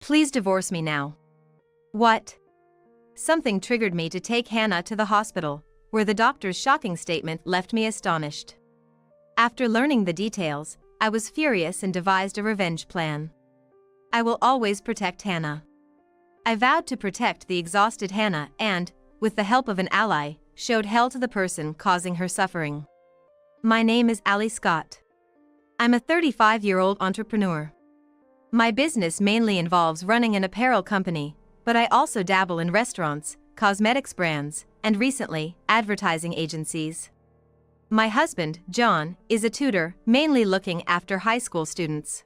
Please divorce me now. What? Something triggered me to take Hannah to the hospital, where the doctor's shocking statement left me astonished. After learning the details, I was furious and devised a revenge plan. I will always protect Hannah. I vowed to protect the exhausted Hannah and, with the help of an ally, showed hell to the person causing her suffering. My name is Allie Scott. I'm a 35-year-old entrepreneur. My business mainly involves running an apparel company, but I also dabble in restaurants, cosmetics brands, and recently, advertising agencies. My husband, John, is a tutor, mainly looking after high school students.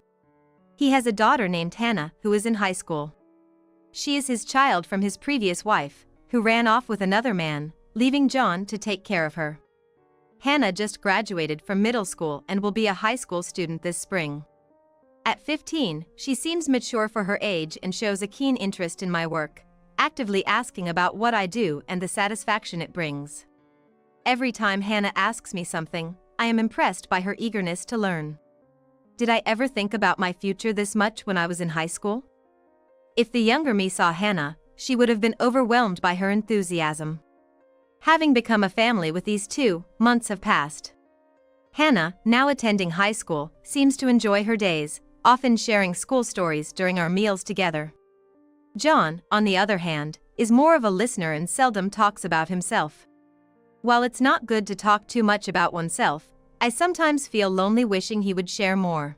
He has a daughter named Hannah who is in high school. She is his child from his previous wife, who ran off with another man, leaving John to take care of her. Hannah just graduated from middle school and will be a high school student this spring. At 15, she seems mature for her age and shows a keen interest in my work, actively asking about what I do and the satisfaction it brings. Every time Hannah asks me something, I am impressed by her eagerness to learn. Did I ever think about my future this much when I was in high school? If the younger me saw Hannah, she would have been overwhelmed by her enthusiasm. Having become a family with these 2 months have passed. Hannah, now attending high school, seems to enjoy her days, often sharing school stories during our meals together. John, on the other hand, is more of a listener and seldom talks about himself. While it's not good to talk too much about oneself, I sometimes feel lonely wishing he would share more.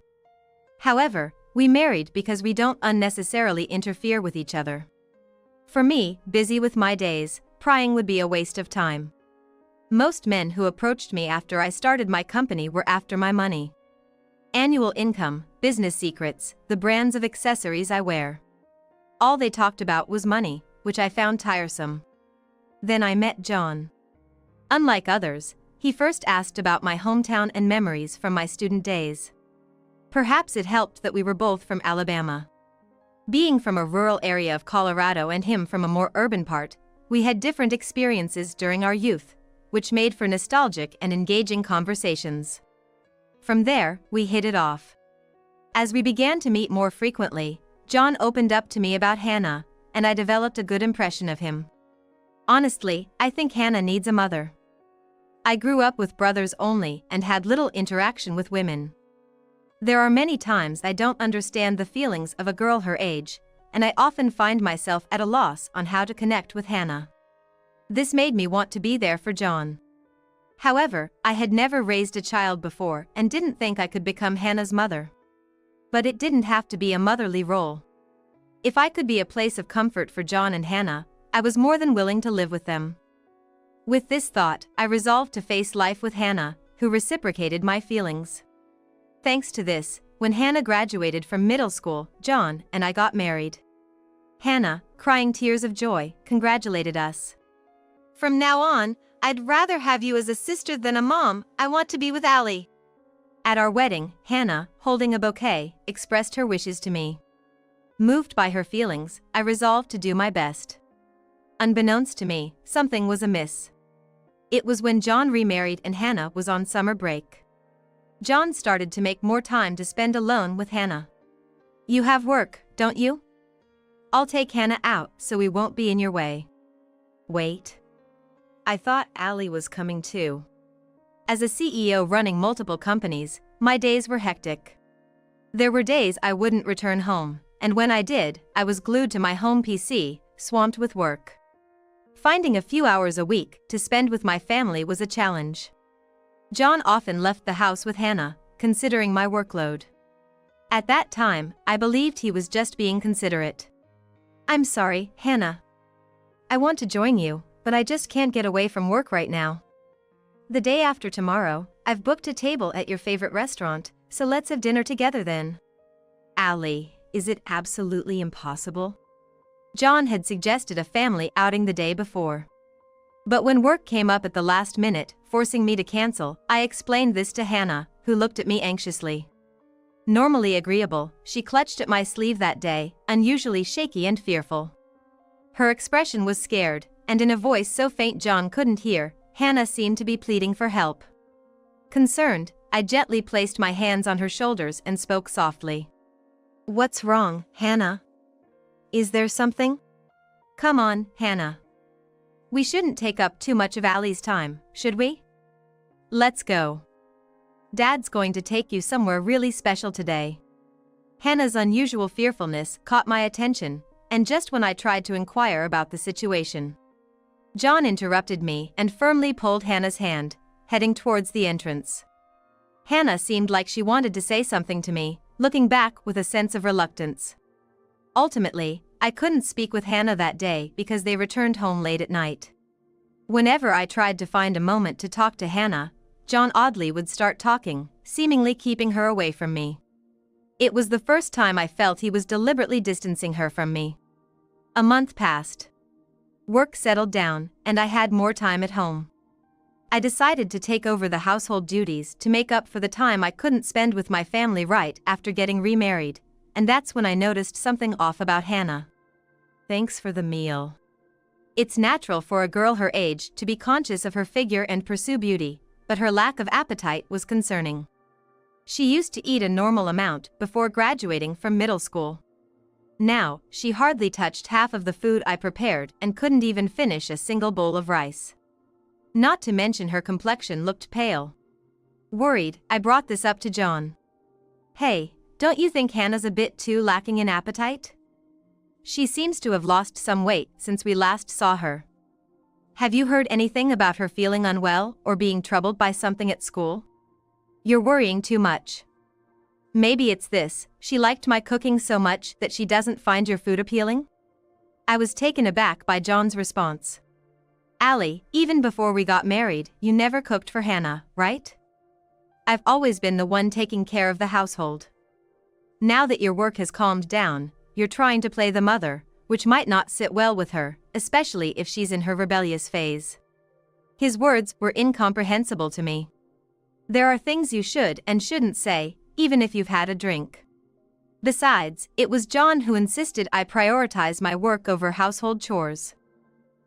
However, we married because we don't unnecessarily interfere with each other. For me, busy with my days, prying would be a waste of time. Most men who approached me after I started my company were after my money. Annual income, business secrets, the brands of accessories I wear. All they talked about was money, which I found tiresome. Then I met John. Unlike others, he first asked about my hometown and memories from my student days. Perhaps it helped that we were both from Alabama. Being from a rural area of Colorado and him from a more urban part, we had different experiences during our youth, which made for nostalgic and engaging conversations. From there, we hit it off. As we began to meet more frequently, John opened up to me about Hannah, and I developed a good impression of him. Honestly, I think Hannah needs a mother. I grew up with brothers only and had little interaction with women. There are many times I don't understand the feelings of a girl her age, and I often find myself at a loss on how to connect with Hannah. This made me want to be there for John. However, I had never raised a child before and didn't think I could become Hannah's mother. But it didn't have to be a motherly role. If I could be a place of comfort for John and Hannah, I was more than willing to live with them. With this thought, I resolved to face life with Hannah, who reciprocated my feelings. Thanks to this, when Hannah graduated from middle school, John and I got married. Hannah, crying tears of joy, congratulated us. From now on, I'd rather have you as a sister than a mom. I want to be with Allie. At our wedding, Hannah, holding a bouquet, expressed her wishes to me. Moved by her feelings, I resolved to do my best. Unbeknownst to me, something was amiss. It was when John remarried and Hannah was on summer break. John started to make more time to spend alone with Hannah. You have work, don't you? I'll take Hannah out so we won't be in your way. Wait. I thought Allie was coming too. As a CEO running multiple companies, my days were hectic. There were days I wouldn't return home, and when I did, I was glued to my home PC, swamped with work. Finding a few hours a week to spend with my family was a challenge. John often left the house with Hannah, considering my workload. At that time, I believed he was just being considerate. I'm sorry, Hannah. I want to join you, but I just can't get away from work right now. The day after tomorrow, I've booked a table at your favorite restaurant, so let's have dinner together then. Allie, is it absolutely impossible? John had suggested a family outing the day before. But when work came up at the last minute, forcing me to cancel, I explained this to Hannah, who looked at me anxiously. Normally agreeable, she clutched at my sleeve that day, unusually shaky and fearful. Her expression was scared, and in a voice so faint John couldn't hear, Hannah seemed to be pleading for help. Concerned, I gently placed my hands on her shoulders and spoke softly. What's wrong, Hannah? Is there something? Come on, Hannah. We shouldn't take up too much of Allie's time, should we? Let's go. Dad's going to take you somewhere really special today. Hannah's unusual fearfulness caught my attention, and just when I tried to inquire about the situation, John interrupted me and firmly pulled Hannah's hand, heading towards the entrance. Hannah seemed like she wanted to say something to me, looking back with a sense of reluctance. Ultimately, I couldn't speak with Hannah that day because they returned home late at night. Whenever I tried to find a moment to talk to Hannah, John oddly would start talking, seemingly keeping her away from me. It was the first time I felt he was deliberately distancing her from me. A month passed. Work settled down, and I had more time at home. I decided to take over the household duties to make up for the time I couldn't spend with my family right after getting remarried, and that's when I noticed something off about Hannah. Thanks for the meal. It's natural for a girl her age to be conscious of her figure and pursue beauty, but her lack of appetite was concerning. She used to eat a normal amount before graduating from middle school. Now, she hardly touched half of the food I prepared and couldn't even finish a single bowl of rice. Not to mention her complexion looked pale. Worried, I brought this up to John. Hey, don't you think Hannah's a bit too lacking in appetite? She seems to have lost some weight since we last saw her. Have you heard anything about her feeling unwell or being troubled by something at school? You're worrying too much. Maybe it's this: she liked my cooking so much that she doesn't find your food appealing? I was taken aback by John's response. Allie, even before we got married, you never cooked for Hannah, right? I've always been the one taking care of the household. Now that your work has calmed down, you're trying to play the mother, which might not sit well with her, especially if she's in her rebellious phase. His words were incomprehensible to me. There are things you should and shouldn't say, even if you've had a drink. Besides, it was John who insisted I prioritize my work over household chores.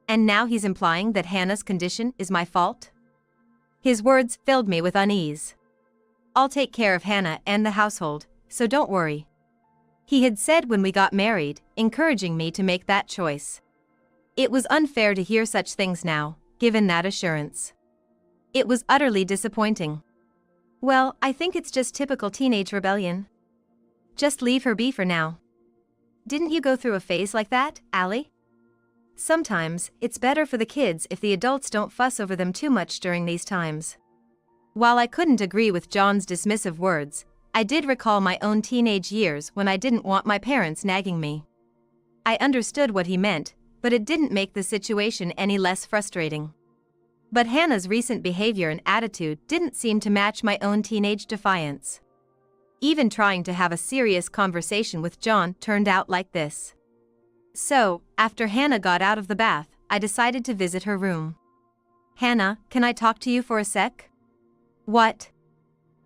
And now he's implying that Hannah's condition is my fault? His words filled me with unease. I'll take care of Hannah and the household, so don't worry. He had said when we got married, encouraging me to make that choice. It was unfair to hear such things now, given that assurance. It was utterly disappointing. Well, I think it's just typical teenage rebellion. Just leave her be for now. Didn't you go through a phase like that, Allie? Sometimes, it's better for the kids if the adults don't fuss over them too much during these times. While I couldn't agree with John's dismissive words, I did recall my own teenage years when I didn't want my parents nagging me. I understood what he meant, but it didn't make the situation any less frustrating. But Hannah's recent behavior and attitude didn't seem to match my own teenage defiance. Even trying to have a serious conversation with John turned out like this. So, after Hannah got out of the bath, I decided to visit her room. Hannah, can I talk to you for a sec? What?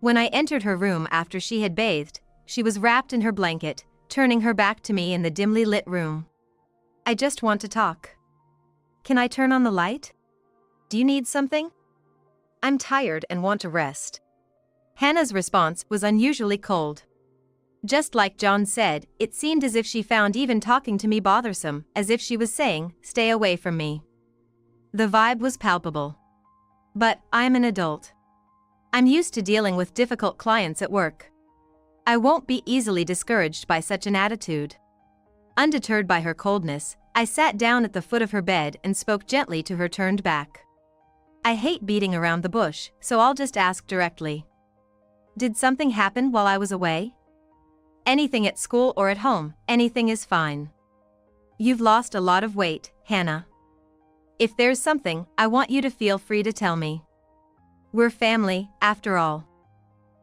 When I entered her room after she had bathed, she was wrapped in her blanket, turning her back to me in the dimly lit room. I just want to talk. Can I turn on the light? Do you need something? I'm tired and want to rest. Hannah's response was unusually cold. Just like John said, it seemed as if she found even talking to me bothersome, as if she was saying, stay away from me. The vibe was palpable. But I'm an adult. I'm used to dealing with difficult clients at work. I won't be easily discouraged by such an attitude. Undeterred by her coldness, I sat down at the foot of her bed and spoke gently to her turned back. I hate beating around the bush, so I'll just ask directly. Did something happen while I was away? Anything at school or at home, anything is fine. You've lost a lot of weight, Hannah. If there's something, I want you to feel free to tell me. We're family, after all.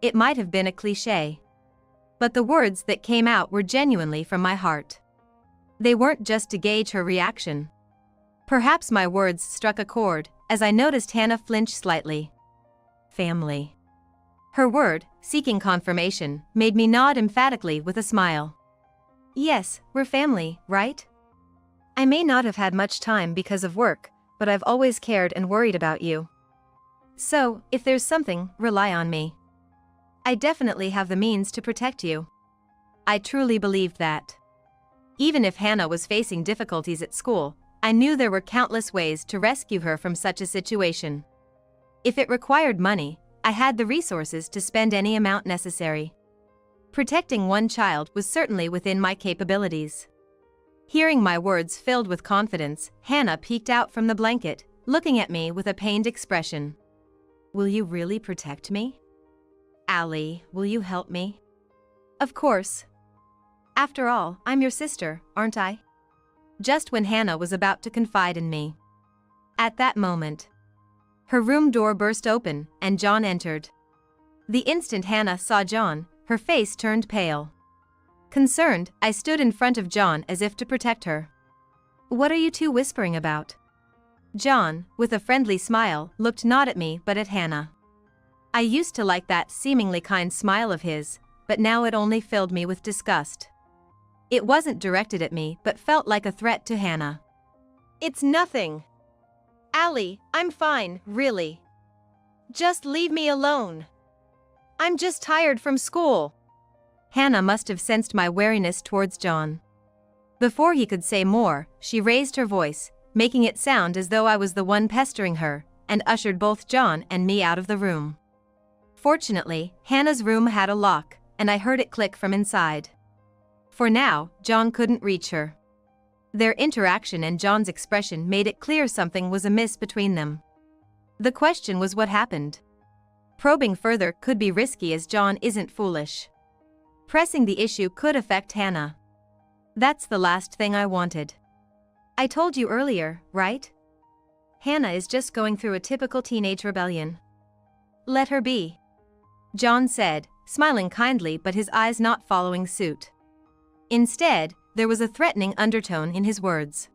It might have been a cliché. But the words that came out were genuinely from my heart. They weren't just to gauge her reaction. Perhaps my words struck a chord, as I noticed Hannah flinch slightly. Family. Her word, seeking confirmation, made me nod emphatically with a smile. Yes, we're family, right? I may not have had much time because of work, but I've always cared and worried about you. So, if there's something, rely on me. I definitely have the means to protect you. I truly believed that. Even if Hannah was facing difficulties at school, I knew there were countless ways to rescue her from such a situation. If it required money, I had the resources to spend any amount necessary. Protecting one child was certainly within my capabilities. Hearing my words filled with confidence, Hannah peeked out from the blanket, looking at me with a pained expression. "Will you really protect me? Allie, will you help me?" "Of course. After all, I'm your sister, aren't I?" Just when Hannah was about to confide in me. At that moment, her room door burst open, and John entered. The instant Hannah saw John, her face turned pale. Concerned, I stood in front of John as if to protect her. "What are you two whispering about?" John, with a friendly smile, looked not at me but at Hannah. I used to like that seemingly kind smile of his, but now it only filled me with disgust. It wasn't directed at me but felt like a threat to Hannah. "It's nothing. Allie, I'm fine, really. Just leave me alone. I'm just tired from school." Hannah must have sensed my wariness towards John. Before he could say more, she raised her voice, making it sound as though I was the one pestering her, and ushered both John and me out of the room. Fortunately, Hannah's room had a lock, and I heard it click from inside. For now, John couldn't reach her. Their interaction and John's expression made it clear something was amiss between them. The question was what happened. Probing further could be risky as John isn't foolish. Pressing the issue could affect Hannah. That's the last thing I wanted. "I told you earlier, right? Hannah is just going through a typical teenage rebellion. Let her be," John said, smiling kindly but his eyes not following suit. Instead, there was a threatening undertone in his words.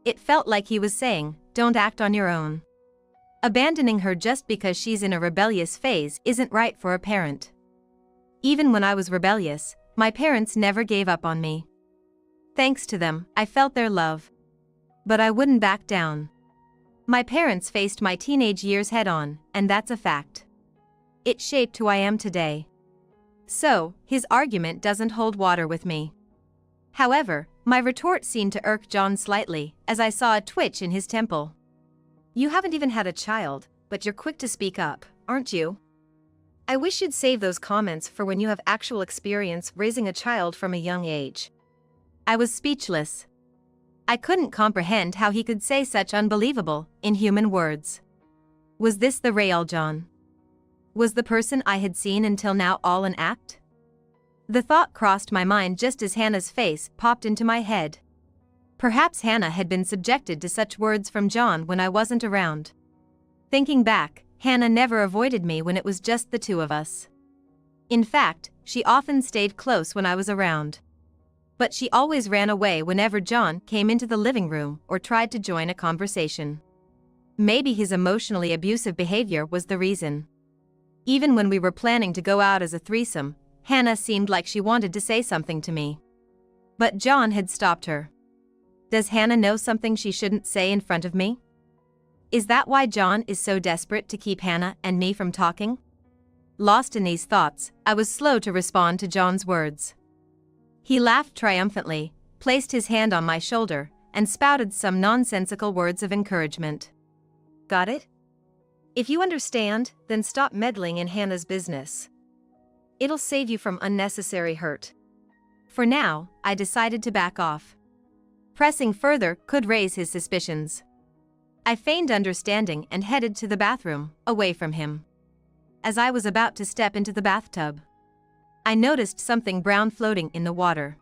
It felt like he was saying, "Don't act on your own. Abandoning her just because she's in a rebellious phase isn't right for a parent." Even when I was rebellious, my parents never gave up on me. Thanks to them, I felt their love. But I wouldn't back down. My parents faced my teenage years head-on, and that's a fact. It shaped who I am today. So, his argument doesn't hold water with me. However, my retort seemed to irk John slightly, as I saw a twitch in his temple. "You haven't even had a child, but you're quick to speak up, aren't you? I wish you'd save those comments for when you have actual experience raising a child from a young age." I was speechless. I couldn't comprehend how he could say such unbelievable, inhuman words. Was this the real John? Was the person I had seen until now all an act? The thought crossed my mind just as Hannah's face popped into my head. Perhaps Hannah had been subjected to such words from John when I wasn't around. Thinking back, Hannah never avoided me when it was just the two of us. In fact, she often stayed close when I was around. But she always ran away whenever John came into the living room or tried to join a conversation. Maybe his emotionally abusive behavior was the reason. Even when we were planning to go out as a threesome, Hannah seemed like she wanted to say something to me. But John had stopped her. Does Hannah know something she shouldn't say in front of me? Is that why John is so desperate to keep Hannah and me from talking? Lost in these thoughts, I was slow to respond to John's words. He laughed triumphantly, placed his hand on my shoulder, and spouted some nonsensical words of encouragement. "Got it? If you understand, then stop meddling in Hannah's business. It'll save you from unnecessary hurt." For now, I decided to back off. Pressing further could raise his suspicions. I feigned understanding and headed to the bathroom, away from him. As I was about to step into the bathtub, I noticed something brown floating in the water.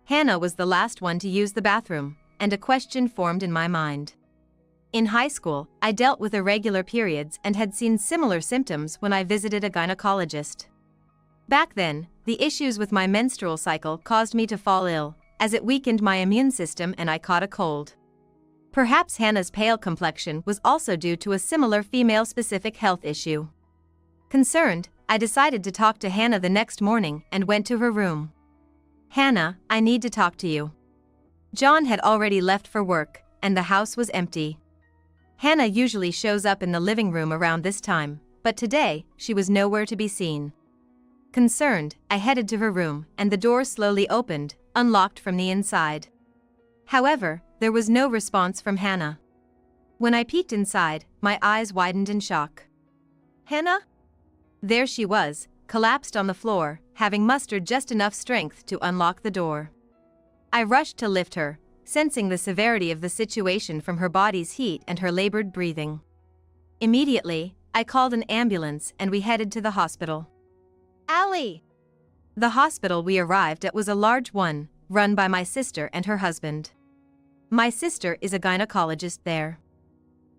Hannah was the last one to use the bathroom, and a question formed in my mind. In high school, I dealt with irregular periods and had seen similar symptoms when I visited a gynecologist. Back then, the issues with my menstrual cycle caused me to fall ill, as it weakened my immune system and I caught a cold. Perhaps Hannah's pale complexion was also due to a similar female-specific health issue. Concerned, I decided to talk to Hannah the next morning and went to her room. "Hannah, I need to talk to you." John had already left for work, and the house was empty. Hannah usually shows up in the living room around this time, but today, she was nowhere to be seen. Concerned, I headed to her room, and the door slowly opened, unlocked from the inside. However, there was no response from Hannah. When I peeked inside, my eyes widened in shock. "Hannah?" There she was, collapsed on the floor, having mustered just enough strength to unlock the door. I rushed to lift her, sensing the severity of the situation from her body's heat and her labored breathing. Immediately, I called an ambulance and we headed to the hospital. "Allie!" The hospital we arrived at was a large one, run by my sister and her husband. My sister is a gynecologist there.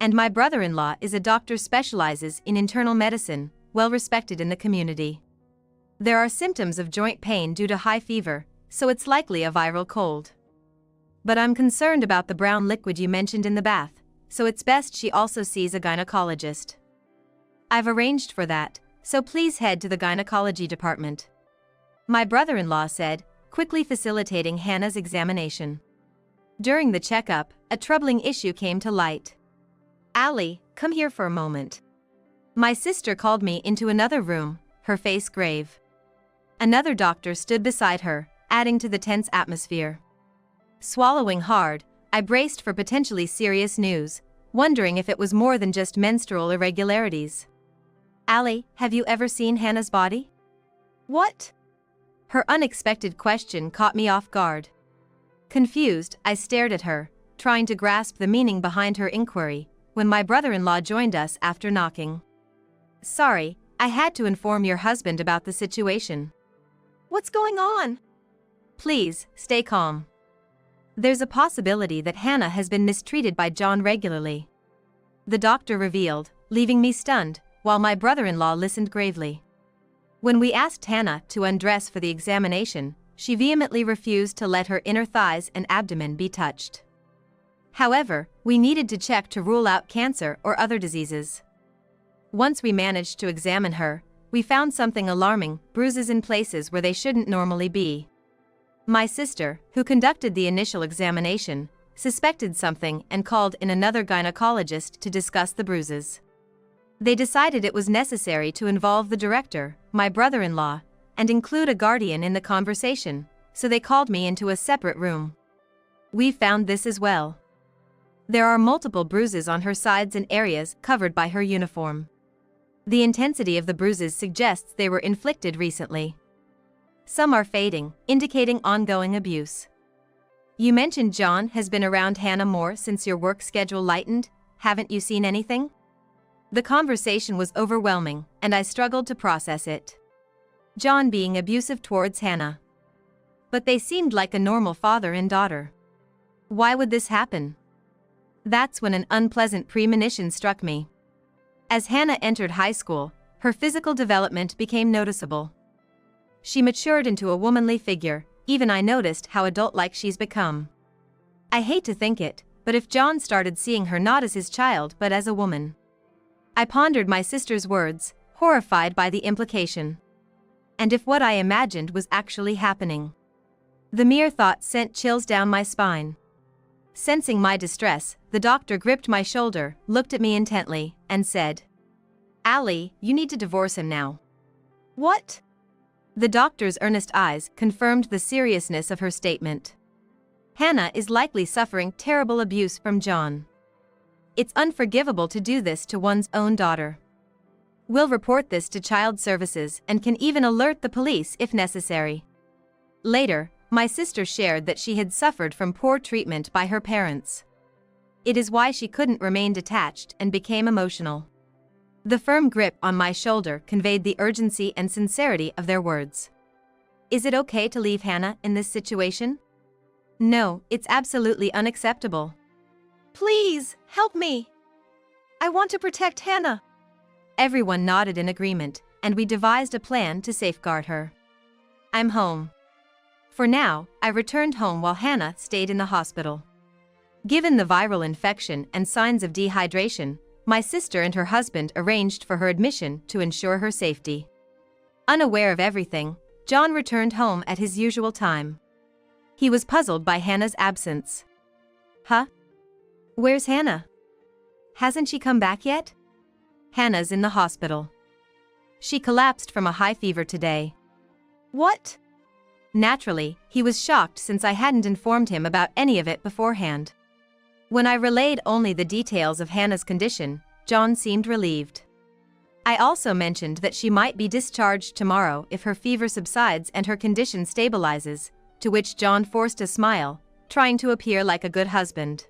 And my brother-in-law is a doctor specializes in internal medicine, well respected in the community. There are symptoms of joint pain due to high fever, so it's likely a viral cold. But I'm concerned about the brown liquid you mentioned in the bath, so it's best she also sees a gynecologist. I've arranged for that, so please head to the gynecology department. My brother-in-law said, quickly facilitating Hannah's examination. During the checkup, a troubling issue came to light. "Allie, come here for a moment." My sister called me into another room, her face grave. Another doctor stood beside her, adding to the tense atmosphere. Swallowing hard, I braced for potentially serious news, wondering if it was more than just menstrual irregularities. "Allie, have you ever seen Hannah's body?" "What?" Her unexpected question caught me off guard. Confused, I stared at her, trying to grasp the meaning behind her inquiry, when my brother-in-law joined us after knocking. "Sorry, I had to inform your husband about the situation." "What's going on?" "Please, stay calm. There's a possibility that Hannah has been mistreated by John regularly," the doctor revealed, leaving me stunned, while my brother-in-law listened gravely. When we asked Hannah to undress for the examination, she vehemently refused to let her inner thighs and abdomen be touched. However, we needed to check to rule out cancer or other diseases. Once we managed to examine her, we found something alarming: bruises in places where they shouldn't normally be. My sister, who conducted the initial examination, suspected something and called in another gynecologist to discuss the bruises. They decided it was necessary to involve the director, my brother-in-law, and include a guardian in the conversation, so they called me into a separate room. We found this as well. There are multiple bruises on her sides and areas covered by her uniform. The intensity of the bruises suggests they were inflicted recently. Some are fading, indicating ongoing abuse. "You mentioned John has been around Hannah more since your work schedule lightened. Haven't you seen anything?" The conversation was overwhelming, and I struggled to process it. John being abusive towards Hannah. But they seemed like a normal father and daughter. Why would this happen? That's when an unpleasant premonition struck me. As Hannah entered high school, her physical development became noticeable. She matured into a womanly figure, even I noticed how adult-like she's become. I hate to think it, but if John started seeing her not as his child but as a woman. I pondered my sister's words, horrified by the implication. And if what I imagined was actually happening? The mere thought sent chills down my spine. Sensing my distress, the doctor gripped my shoulder, looked at me intently, and said, "Allie, you need to divorce him now." "What?" The doctor's earnest eyes confirmed the seriousness of her statement. Hannah is likely suffering terrible abuse from John. It's unforgivable to do this to one's own daughter. We'll report this to Child Services and can even alert the police if necessary. Later, my sister shared that she had suffered from poor treatment by her parents. It is why she couldn't remain detached and became emotional. The firm grip on my shoulder conveyed the urgency and sincerity of their words. Is it okay to leave Hannah in this situation? No, it's absolutely unacceptable. Please, help me. I want to protect Hannah. Everyone nodded in agreement, and we devised a plan to safeguard her. I'm home. For now, I returned home while Hannah stayed in the hospital. Given the viral infection and signs of dehydration, my sister and her husband arranged for her admission to ensure her safety. Unaware of everything, John returned home at his usual time. He was puzzled by Hannah's absence. Huh? Where's Hannah? Hasn't she come back yet? Hannah's in the hospital. She collapsed from a high fever today. What? Naturally, he was shocked since I hadn't informed him about any of it beforehand. When I relayed only the details of Hannah's condition, John seemed relieved. I also mentioned that she might be discharged tomorrow if her fever subsides and her condition stabilizes, to which John forced a smile, trying to appear like a good husband.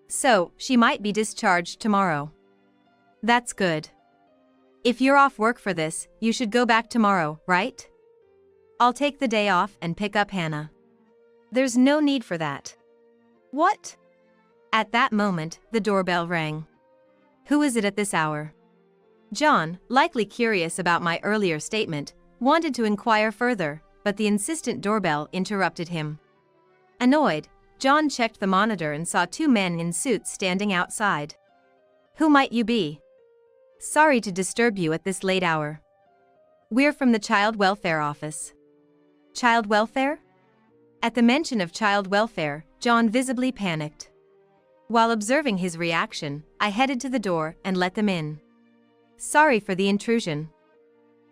So, she might be discharged tomorrow. That's good. If you're off work for this, you should go back tomorrow, right? I'll take the day off and pick up Hannah. There's no need for that. What? At that moment, the doorbell rang. Who is it at this hour? John, likely curious about my earlier statement, wanted to inquire further, but the insistent doorbell interrupted him. Annoyed, John checked the monitor and saw two men in suits standing outside. Who might you be? Sorry to disturb you at this late hour. We're from the Child Welfare Office. Child welfare? At the mention of child welfare, John visibly panicked. While observing his reaction, I headed to the door and let them in. Sorry for the intrusion.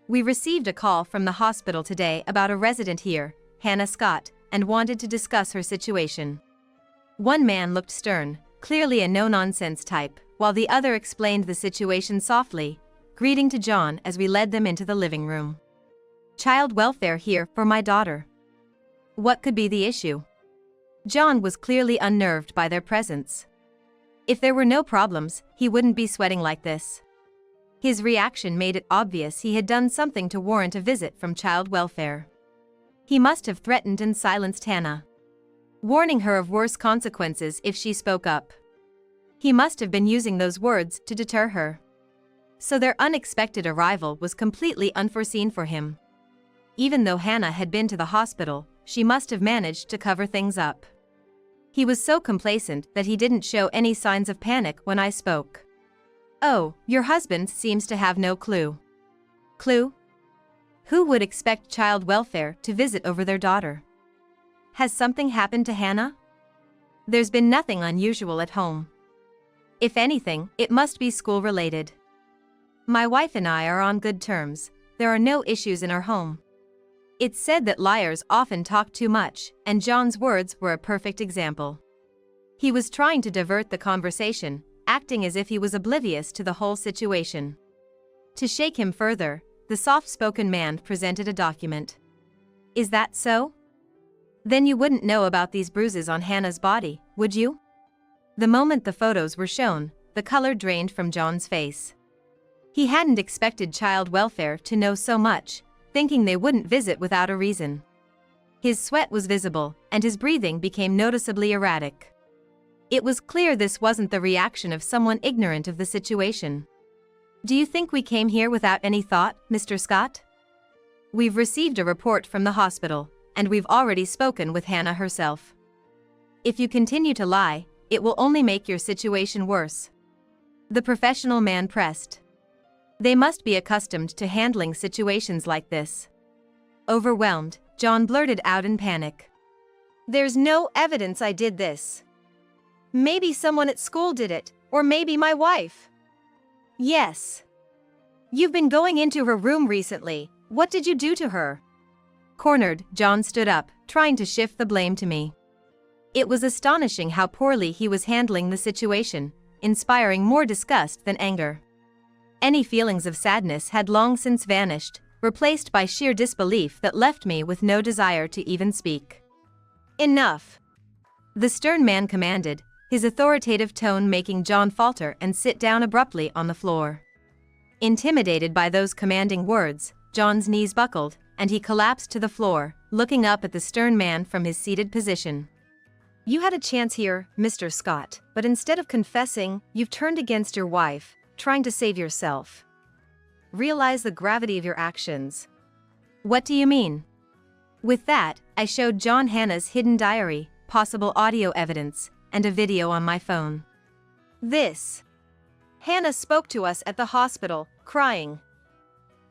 We received a call from the hospital today about a resident here, Hannah Scott, and wanted to discuss her situation. One man looked stern, clearly a no-nonsense type, while the other explained the situation softly, greeting to John as we led them into the living room. Child welfare here for my daughter. What could be the issue? John was clearly unnerved by their presence. If there were no problems, he wouldn't be sweating like this. His reaction made it obvious he had done something to warrant a visit from child welfare. He must have threatened and silenced Hannah, warning her of worse consequences if she spoke up. He must have been using those words to deter her. So their unexpected arrival was completely unforeseen for him. Even though Hannah had been to the hospital, she must have managed to cover things up. He was so complacent that he didn't show any signs of panic when I spoke. Oh, your husband seems to have no clue. Clue? Who would expect child welfare to visit over their daughter? Has something happened to Hannah? There's been nothing unusual at home. If anything, it must be school-related. My wife and I are on good terms. There are no issues in our home. It's said that liars often talk too much, and John's words were a perfect example. He was trying to divert the conversation, acting as if he was oblivious to the whole situation. To shake him further, the soft-spoken man presented a document. Is that so? Then you wouldn't know about these bruises on Hannah's body, would you? The moment the photos were shown, the color drained from John's face. He hadn't expected child welfare to know so much, thinking they wouldn't visit without a reason. His sweat was visible, and his breathing became noticeably erratic. It was clear this wasn't the reaction of someone ignorant of the situation. Do you think we came here without any thought, Mr. Scott? We've received a report from the hospital, and we've already spoken with Hannah herself. If you continue to lie, it will only make your situation worse. The professional man pressed. They must be accustomed to handling situations like this. Overwhelmed, John blurted out in panic. There's no evidence I did this. Maybe someone at school did it, or maybe my wife. Yes. You've been going into her room recently. What did you do to her? Cornered, John stood up, trying to shift the blame to me. It was astonishing how poorly he was handling the situation, inspiring more disgust than anger. Any feelings of sadness had long since vanished, replaced by sheer disbelief that left me with no desire to even speak. Enough! The stern man commanded, his authoritative tone making John falter and sit down abruptly on the floor. Intimidated by those commanding words, John's knees buckled, and he collapsed to the floor, looking up at the stern man from his seated position. You had a chance here, Mr. Scott, but instead of confessing, you've turned against your wife, trying to save yourself. Realize the gravity of your actions. What do you mean? With that, I showed John Hannah's hidden diary, possible audio evidence, and a video on my phone. This. Hannah spoke to us at the hospital, crying.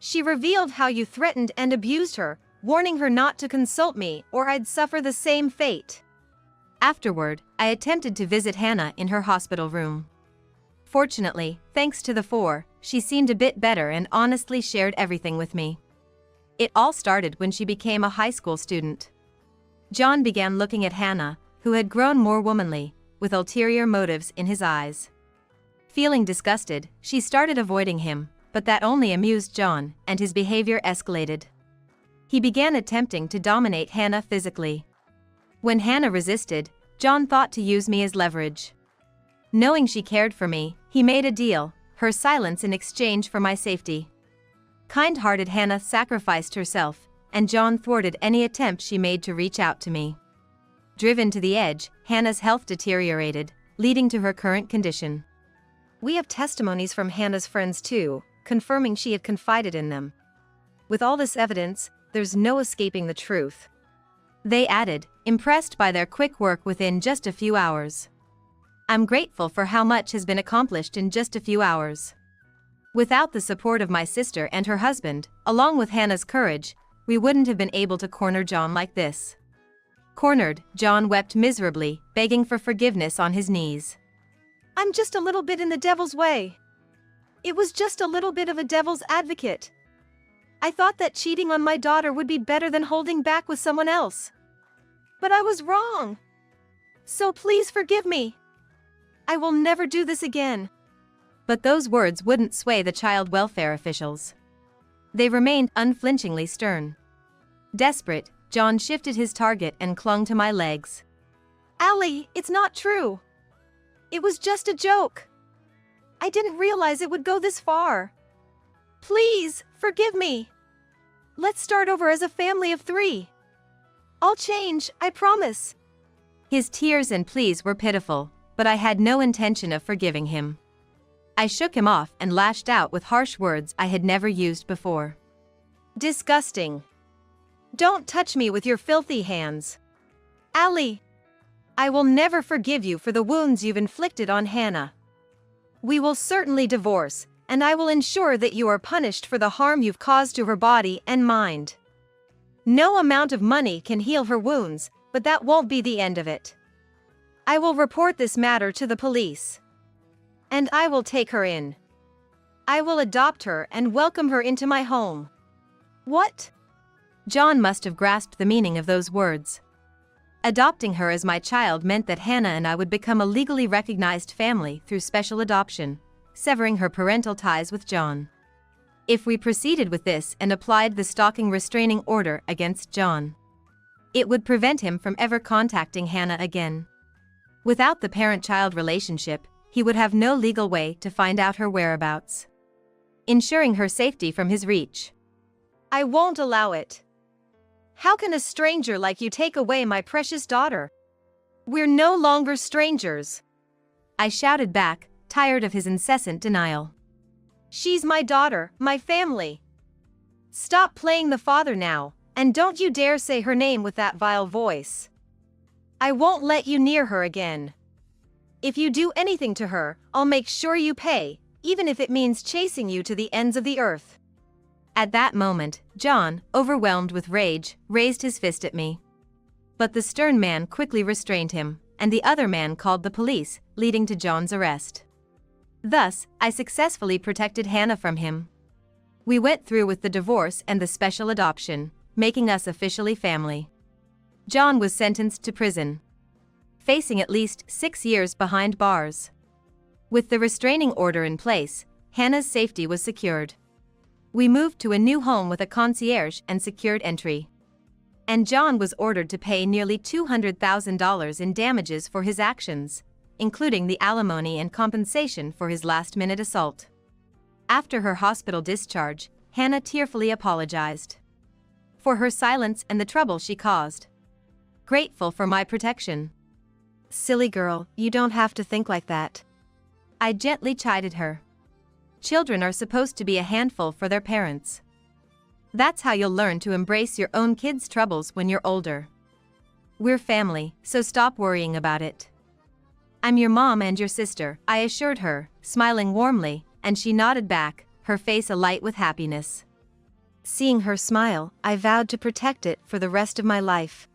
She revealed how you threatened and abused her, warning her not to consult me or I'd suffer the same fate. Afterward, I attempted to visit Hannah in her hospital room. Fortunately, thanks to the four, she seemed a bit better and honestly shared everything with me. It all started when she became a high school student. John began looking at Hannah, who had grown more womanly, with ulterior motives in his eyes. Feeling disgusted, she started avoiding him, but that only amused John, and his behavior escalated. He began attempting to dominate Hannah physically. When Hannah resisted, John thought to use me as leverage. Knowing she cared for me, he made a deal, her silence in exchange for my safety. Kind-hearted Hannah sacrificed herself, and John thwarted any attempt she made to reach out to me. Driven to the edge, Hannah's health deteriorated, leading to her current condition. We have testimonies from Hannah's friends too, confirming she had confided in them. With all this evidence, there's no escaping the truth. They added, impressed by their quick work within just a few hours. I'm grateful for how much has been accomplished in just a few hours. Without the support of my sister and her husband, along with Hannah's courage, we wouldn't have been able to corner John like this. Cornered, John wept miserably, begging for forgiveness on his knees. I'm just a little bit in the devil's way. It was just a little bit of a devil's advocate. I thought that cheating on my daughter would be better than holding back with someone else. But I was wrong. So please forgive me. I will never do this again. But those words wouldn't sway the child welfare officials. They remained unflinchingly stern. Desperate, John shifted his target and clung to my legs. Allie, it's not true. It was just a joke. I didn't realize it would go this far. Please, forgive me. Let's start over as a family of 3. I'll change, I promise. His tears and pleas were pitiful, but I had no intention of forgiving him. I shook him off and lashed out with harsh words I had never used before. Disgusting. Don't touch me with your filthy hands. Allie, I will never forgive you for the wounds you've inflicted on Hannah. We will certainly divorce, and I will ensure that you are punished for the harm you've caused to her body and mind. No amount of money can heal her wounds, but that won't be the end of it. I will report this matter to the police. And I will take her in. I will adopt her and welcome her into my home. What? John must have grasped the meaning of those words. Adopting her as my child meant that Hannah and I would become a legally recognized family through special adoption, severing her parental ties with John. If we proceeded with this and applied the stalking restraining order against John, it would prevent him from ever contacting Hannah again. Without the parent-child relationship, he would have no legal way to find out her whereabouts, ensuring her safety from his reach. I won't allow it. How can a stranger like you take away my precious daughter? We're no longer strangers. I shouted back, tired of his incessant denial. She's my daughter, my family. Stop playing the father now, and don't you dare say her name with that vile voice. I won't let you near her again. If you do anything to her, I'll make sure you pay, even if it means chasing you to the ends of the earth. At that moment, John, overwhelmed with rage, raised his fist at me. But the stern man quickly restrained him, and the other man called the police, leading to John's arrest. Thus, I successfully protected Hannah from him. We went through with the divorce and the special adoption, making us officially family. John was sentenced to prison, facing at least 6 years behind bars. With the restraining order in place, Hannah's safety was secured. We moved to a new home with a concierge and secured entry. And John was ordered to pay nearly $200,000 in damages for his actions, including the alimony and compensation for his last-minute assault. After her hospital discharge, Hannah tearfully apologized for her silence and the trouble she caused. Grateful for my protection. Silly girl, you don't have to think like that. I gently chided her. Children are supposed to be a handful for their parents. That's how you'll learn to embrace your own kids' troubles when you're older. We're family, so stop worrying about it. I'm your mom and your sister, I assured her, smiling warmly, and she nodded back, her face alight with happiness. Seeing her smile, I vowed to protect it for the rest of my life.